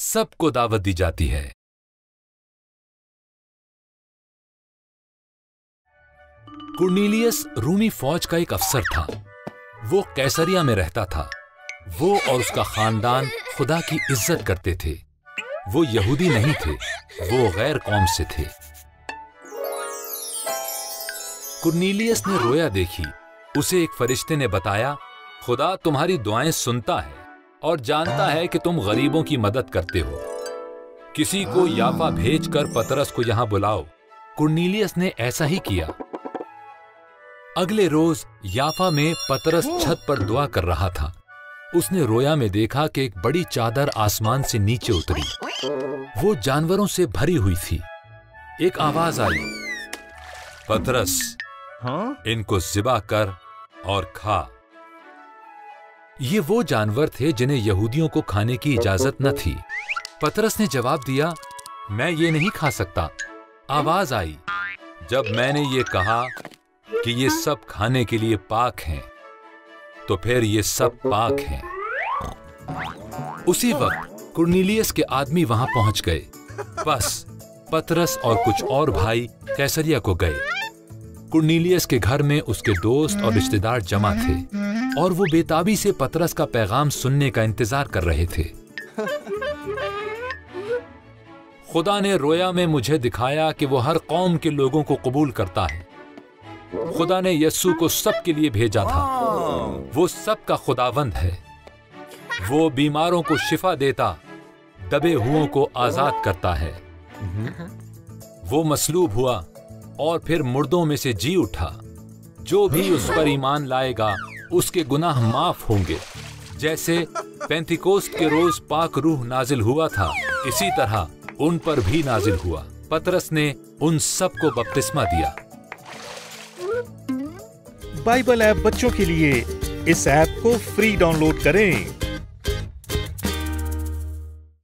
सबको दावत दी जाती है। कुर्नेलियस रूमी फौज का एक अफसर था। वो कैसरिया में रहता था। वो और उसका खानदान खुदा की इज्जत करते थे। वो यहूदी नहीं थे, वो गैर कौम से थे। कुर्नेलियस ने रोया देखी। उसे एक फरिश्ते ने बताया, खुदा तुम्हारी दुआएं सुनता है और जानता है कि तुम गरीबों की मदद करते हो। किसी को याफा भेजकर पतरस को यहां बुलाओ। कुर्नेलियस ने ऐसा ही किया। अगले रोज याफा में पतरस छत पर दुआ कर रहा था। उसने रोया में देखा कि एक बड़ी चादर आसमान से नीचे उतरी। वो जानवरों से भरी हुई थी। एक आवाज आई, पतरस, इनको ज़िबा कर और खा। ये वो जानवर थे जिन्हें यहूदियों को खाने की इजाजत न थी। पतरस ने जवाब दिया, मैं ये नहीं खा सकता। आवाज आई, जब मैंने ये कहा कि ये सब खाने के लिए पाक हैं, तो फिर ये सब पाक हैं। उसी वक्त कुर्नेलियस के आदमी वहां पहुंच गए। बस पतरस और कुछ और भाई कैसरिया को गए। कुर्नेलियस के घर में उसके दोस्त और रिश्तेदार जमा थे और वो बेताबी से पतरस का पैगाम सुनने का इंतजार कर रहे थे। खुदा ने रोया में मुझे दिखाया कि वो हर कौम के लोगों को कबूल करता है। खुदा ने यस्सु को सबके लिए भेजा था। वो सबका खुदावंद है। वो बीमारों को शिफा देता, दबे हुओं को आजाद करता है। वो मसलूब हुआ और फिर मुर्दों में से जी उठा। जो भी उस पर ईमान लाएगा उसके गुनाह माफ होंगे। जैसे पेंतिकोस्त के रोज पाक रूह नाजिल हुआ था, इसी तरह उन पर भी नाजिल हुआ। पतरस ने उन सबको बपतिस्मा दिया। बाइबल ऐप बच्चों के लिए, इस ऐप को फ्री डाउनलोड करें।